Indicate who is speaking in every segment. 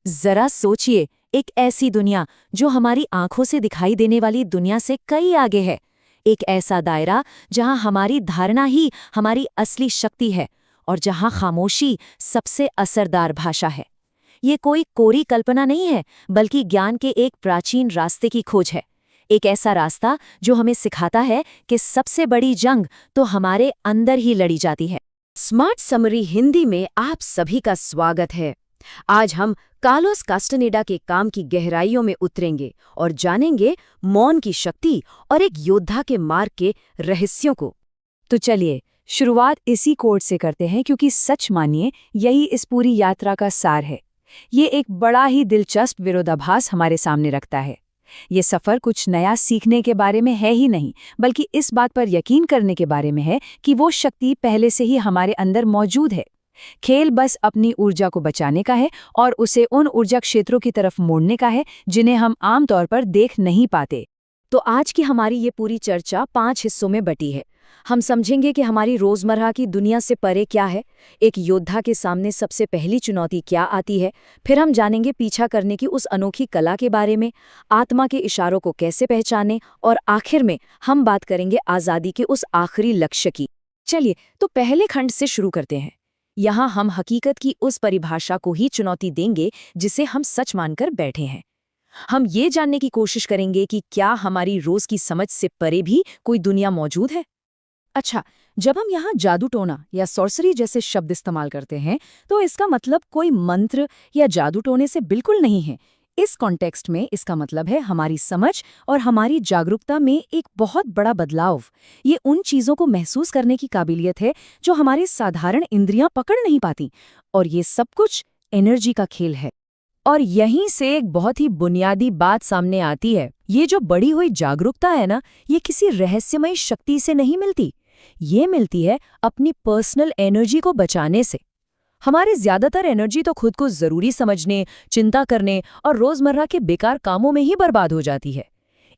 Speaker 1: जरा सोचिए, एक ऐसी दुनिया जो हमारी आंखों से दिखाई देने वाली दुनिया से कई आगे है। एक ऐसा दायरा जहां हमारी धारणा ही हमारी असली शक्ति है और जहां खामोशी सबसे असरदार भाषा है। ये कोई कोरी कल्पना नहीं है, बल्कि ज्ञान के एक प्राचीन रास्ते की खोज है। एक ऐसा रास्ता जो हमें सिखाता है कि सबसे बड़ी जंग तो हमारे अंदर ही लड़ी जाती है।
Speaker 2: स्मार्ट समरी हिंदी में आप सभी का स्वागत है। आज हम कार्लोस कास्टानेडा के काम की गहराइयों में उतरेंगे और जानेंगे मौन की शक्ति और एक योद्धा के मार्ग के रहस्यों को।
Speaker 3: तो चलिए शुरुआत इसी कोट से करते हैं, क्योंकि सच मानिए यही इस पूरी यात्रा का सार है। ये एक बड़ा ही दिलचस्प विरोधाभास हमारे सामने रखता है। ये सफ़र कुछ नया सीखने के बारे में है ही नहीं, बल्कि इस बात पर यकीन करने के बारे में है कि वो शक्ति पहले से ही हमारे अंदर मौजूद है। खेल बस अपनी ऊर्जा को बचाने का है और उसे उन ऊर्जा क्षेत्रों की तरफ मोड़ने का है जिन्हें हम आमतौर पर देख नहीं पाते।
Speaker 2: तो आज की हमारी ये पूरी चर्चा 5 हिस्सों में बटी है। हम समझेंगे कि हमारी रोजमर्रा की दुनिया से परे क्या है, एक योद्धा के सामने सबसे पहली चुनौती क्या आती है, फिर हम जानेंगे पीछा करने की उस अनोखी कला के बारे में, आत्मा के इशारों को कैसे पहचानें, और आखिर में हम बात करेंगे आज़ादी के उस आखिरी लक्ष्य की। चलिए तो पहले खंड से शुरू करते हैं। यहाँ हम हकीकत की उस परिभाषा को ही चुनौती देंगे जिसे हम सच मानकर बैठे हैं। हम ये जानने की कोशिश करेंगे कि क्या हमारी रोज की समझ से परे भी कोई दुनिया मौजूद है। अच्छा, जब हम यहाँ जादू टोना या सॉर्सरी जैसे शब्द इस्तेमाल करते हैं तो इसका मतलब कोई मंत्र या जादू टोने से बिल्कुल नहीं है। इस कॉन्टेक्स्ट में इसका मतलब है हमारी समझ और हमारी जागरूकता में एक बहुत बड़ा बदलाव। ये उन चीज़ों को महसूस करने की काबिलियत है जो हमारी साधारण इंद्रियां पकड़ नहीं पाती, और ये सब कुछ एनर्जी का खेल है। और यहीं से एक बहुत ही बुनियादी बात सामने आती है। ये जो बढ़ी हुई जागरूकता है ना, ये किसी रहस्यमयी शक्ति से नहीं मिलती। ये मिलती है अपनी पर्सनल एनर्जी को बचाने से। हमारी ज्यादातर एनर्जी तो खुद को जरूरी समझने, चिंता करने और रोजमर्रा के बेकार कामों में ही बर्बाद हो जाती है।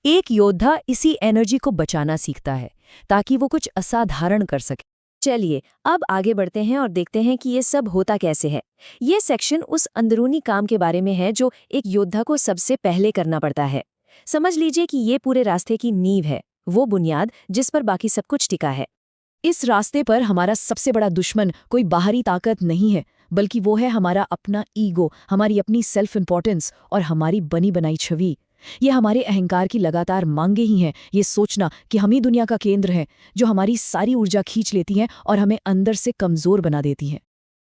Speaker 2: एक योद्धा इसी एनर्जी को बचाना सीखता है ताकि वो कुछ असाधारण कर सके। चलिए अब आगे बढ़ते हैं और देखते हैं कि ये सब होता कैसे है। ये सेक्शन उस अंदरूनी काम के बारे में है जो एक योद्धा को सबसे पहले करना पड़ता है। समझ लीजिए कि ये पूरे रास्ते की नींव है, वो बुनियाद जिस पर बाकी सब कुछ टिका है। इस रास्ते पर हमारा सबसे बड़ा दुश्मन कोई बाहरी ताकत नहीं है, बल्कि वो है हमारा अपना ईगो, हमारी अपनी सेल्फ इंपॉर्टेंस और हमारी बनी बनाई छवि। ये हमारे अहंकार की लगातार मांगे ही हैं, ये सोचना कि हम ही दुनिया का केंद्र हैं, जो हमारी सारी ऊर्जा खींच लेती हैं और हमें अंदर से कमज़ोर बना देती हैं।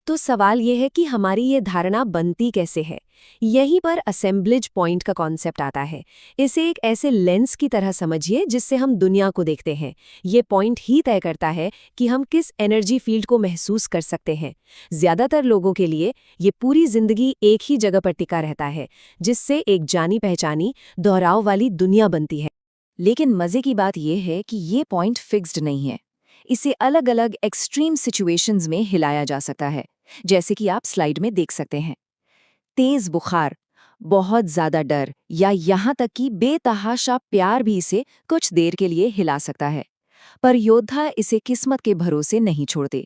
Speaker 1: तो सवाल ये है कि हमारी ये धारणा बनती कैसे है। यहीं पर असेंबलेज पॉइंट का कॉन्सेप्ट आता है। इसे एक ऐसे लेंस की तरह समझिए जिससे हम दुनिया को देखते हैं। ये पॉइंट ही तय करता है कि हम किस एनर्जी फील्ड को महसूस कर सकते हैं। ज्यादातर लोगों के लिए ये पूरी जिंदगी एक ही जगह पर टिका रहता है, जिससे एक जानी पहचानी दोहराव वाली दुनिया बनती है। लेकिन मजे की बात यह है कि ये पॉइंट फिक्स्ड नहीं है। इसे अलग अलग एक्सट्रीम सिचुएशंस में हिलाया जा सकता है, जैसे कि आप स्लाइड में देख सकते हैं। तेज बुखार, बहुत ज्यादा डर या यहाँ तक कि बेतहाशा प्यार भी इसे कुछ देर के लिए हिला सकता है। पर योद्धा इसे किस्मत के भरोसे नहीं छोड़ते।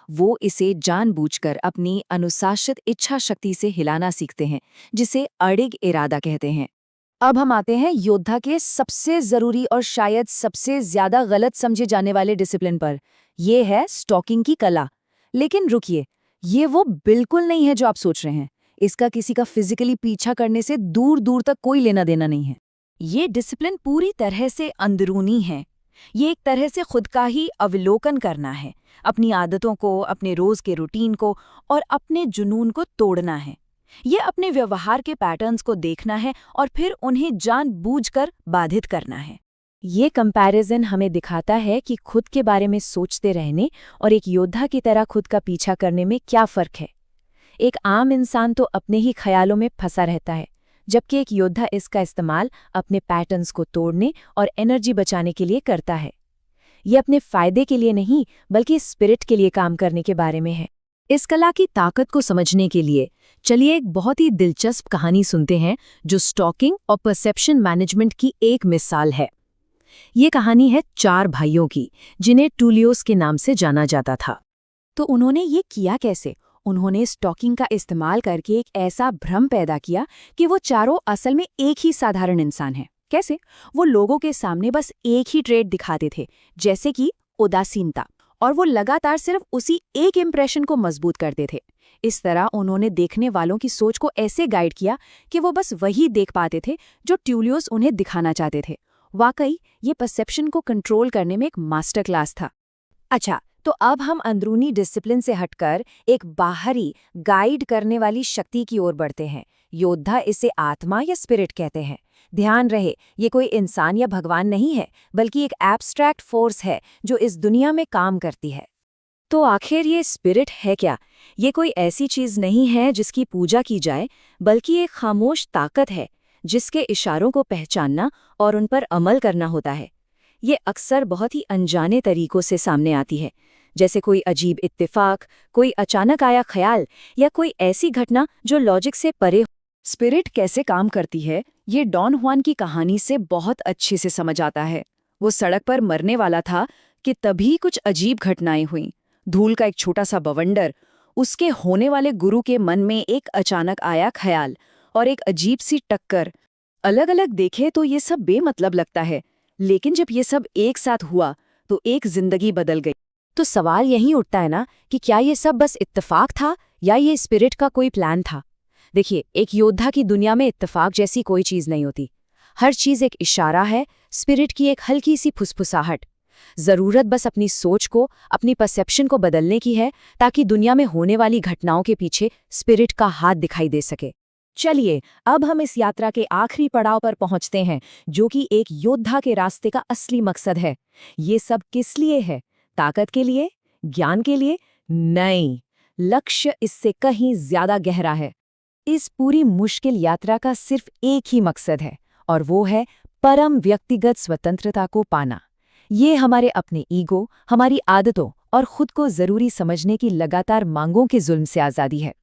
Speaker 1: वो इसे जानबूझकर अपनी अनुशासित इच्छा शक्ति से हिलाना सीखते हैं, जिसे अडिग इरादा कहते हैं। अब हम आते हैं योद्धा के सबसे जरूरी और शायद सबसे ज्यादा गलत समझे जाने वाले डिसिप्लिन पर। यह है स्टॉकिंग की कला। लेकिन रुकिए, ये वो बिल्कुल नहीं है जो आप सोच रहे हैं। इसका किसी का फिजिकली पीछा करने से दूर दूर तक कोई लेना देना नहीं है। ये डिसिप्लिन पूरी तरह से अंदरूनी है। ये एक तरह से खुद का ही अवलोकन करना है, अपनी आदतों को, अपने रोज के रूटीन को और अपने जुनून को तोड़ना है। ये अपने व्यवहार के पैटर्न्स को देखना है और फिर उन्हें जानबूझकर बाधित करना है।
Speaker 3: ये कंपैरिजन हमें दिखाता है कि खुद के बारे में सोचते रहने और एक योद्धा की तरह खुद का पीछा करने में क्या फ़र्क है। एक आम इंसान तो अपने ही ख्यालों में फंसा रहता है, जबकि एक योद्धा इसका इस्तेमाल अपने पैटर्न्स को तोड़ने और एनर्जी बचाने के लिए करता है। ये अपने फ़ायदे के लिए नहीं, बल्कि स्पिरिट के लिए काम करने के बारे में है।
Speaker 2: इस कला की ताकत को समझने के लिए चलिए एक बहुत ही दिलचस्प कहानी सुनते हैं जो स्टॉकिंग और परसेप्शन मैनेजमेंट की एक मिसाल है। ये कहानी है 4 भाइयों की, जिन्हें टूलियोस के नाम से जाना जाता था। तो उन्होंने ये किया कैसे?
Speaker 3: उन्होंने स्टॉकिंग का इस्तेमाल करके एक ऐसा भ्रम पैदा किया कि वो चारों असल में एक ही साधारण इंसान हैं। कैसे? वो लोगों के सामने बस एक ही ट्रेट दिखाते थे, जैसे कि उदासीनता, और वो लगातार सिर्फ उसी एक इंप्रेशन को मजबूत करते थे। इस तरह उन्होंने देखने वालों की सोच को ऐसे गाइड किया कि वो बस वही देख पाते थे जो ट्यूलियोस उन्हें दिखाना चाहते थे। वाकई ये परसेप्शन को कंट्रोल करने में एक मास्टर क्लास था।
Speaker 1: अच्छा, तो अब हम अंदरूनी डिसिप्लिन से हटकर एक बाहरी गाइड करने वाली शक्ति की ओर बढ़ते हैं। योद्धा इसे आत्मा या स्पिरिट कहते हैं। ध्यान रहे, ये कोई इंसान या भगवान नहीं है, बल्कि एक एब्स्ट्रैक्ट फोर्स है जो इस दुनिया में काम करती है।
Speaker 2: तो आखिर ये स्पिरिट है क्या? ये कोई ऐसी चीज़ नहीं है जिसकी पूजा की जाए, बल्कि एक खामोश ताकत है जिसके इशारों को पहचानना और उन पर अमल करना होता है। ये अक्सर बहुत ही अनजाने तरीकों से सामने आती है, जैसे कोई अजीब इत्तेफाक, कोई अचानक आया ख्याल या कोई ऐसी घटना जो लॉजिक से परे हो।
Speaker 3: स्पिरिट कैसे काम करती है, ये डॉन हुआन की कहानी से बहुत अच्छे से समझ आता है। वो सड़क पर मरने वाला था कि तभी कुछ अजीब घटनाएं हुईं। धूल का एक छोटा सा बवंडर, उसके होने वाले गुरु के मन में एक अचानक आया ख्याल और एक अजीब सी टक्कर। अलग अलग देखे तो ये सब बेमतलब लगता है, लेकिन जब ये सब एक साथ हुआ तो एक जिंदगी बदल गई।
Speaker 2: तो सवाल यही उठता है ना कि क्या ये सब बस इत्तेफाक था या ये स्पिरिट का कोई प्लान था? देखिए, एक योद्धा की दुनिया में इत्तेफाक जैसी कोई चीज़ नहीं होती। हर चीज़ एक इशारा है, स्पिरिट की एक हल्की सी फुसफुसाहट। ज़रूरत बस अपनी सोच को, अपनी परसेप्शन को बदलने की है, ताकि दुनिया में होने वाली घटनाओं के पीछे स्पिरिट का हाथ दिखाई दे सके।
Speaker 3: चलिए, अब हम इस यात्रा के आखिरी पड़ाव पर पहुंचते हैं, जो कि एक योद्धा के रास्ते का असली मकसद है। ये सब किस लिए है? ताकत के लिए? ज्ञान के लिए? नहीं, लक्ष्य इससे कहीं ज्यादा गहरा है। इस पूरी मुश्किल यात्रा का सिर्फ एक ही मकसद है, और वो है परम व्यक्तिगत स्वतंत्रता को पाना। ये हमारे अपने ईगो, हमारी आदतों और खुद को जरूरी समझने की लगातार मांगों के जुल्म से आज़ादी है।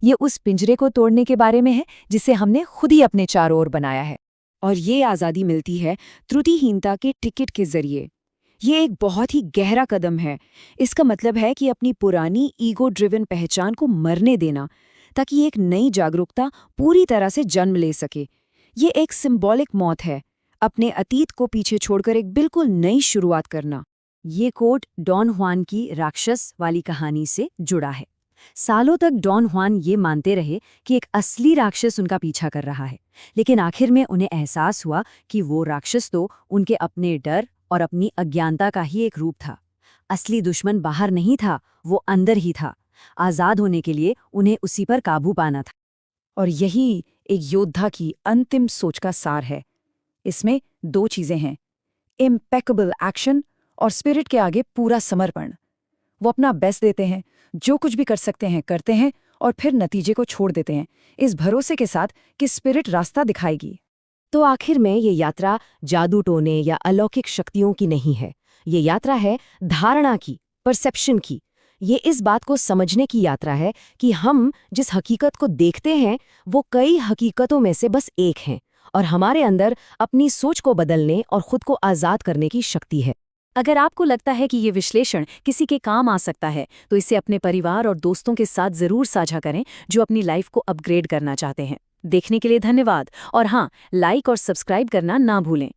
Speaker 3: ये उस पिंजरे को तोड़ने के बारे में है जिसे हमने खुद ही अपने चारों ओर बनाया है। और ये आज़ादी मिलती है त्रुटिहीनता के टिकट के जरिए। ये एक बहुत ही गहरा कदम है। इसका मतलब है कि अपनी पुरानी ईगो ड्रिवन पहचान को मरने देना, ताकि एक नई जागरूकता पूरी तरह से जन्म ले सके। ये एक सिंबॉलिक मौत है, अपने अतीत को पीछे छोड़कर एक बिल्कुल नई शुरुआत करना। ये कोट डॉन हुआन की राक्षस वाली कहानी से जुड़ा है। सालों तक डॉन हुआन ये मानते रहे कि एक असली राक्षस उनका पीछा कर रहा है, लेकिन आखिर में उन्हें एहसास हुआ कि वो राक्षस तो उनके अपने डर और अपनी अज्ञानता का ही एक रूप था। असली दुश्मन बाहर नहीं था, वो अंदर ही था। आज़ाद होने के लिए उन्हें उसी पर काबू पाना था। और यही एक योद्धा की अंतिम सोच का सार है। इसमें दो चीजें हैं, इम्पेकेबल एक्शन और स्पिरिट के आगे पूरा समर्पण। वो अपना बेस्ट देते हैं, जो कुछ भी कर सकते हैं करते हैं, और फिर नतीजे को छोड़ देते हैं, इस भरोसे के साथ कि स्पिरिट रास्ता दिखाएगी।
Speaker 2: तो आखिर में ये यात्रा जादू टोने या अलौकिक शक्तियों की नहीं है। ये यात्रा है धारणा की, परसेप्शन की। ये इस बात को समझने की यात्रा है कि हम जिस हकीकत को देखते हैं वो कई हकीकतों में से बस एक हैं, और हमारे अंदर अपनी सोच को बदलने और खुद को आज़ाद करने की शक्ति है।
Speaker 3: अगर आपको लगता है कि ये विश्लेषण किसी के काम आ सकता है, तो इसे अपने परिवार और दोस्तों के साथ ज़रूर साझा करें जो अपनी लाइफ को अपग्रेड करना चाहते हैं। देखने के लिए धन्यवाद, और हाँ, लाइक और सब्सक्राइब करना ना भूलें।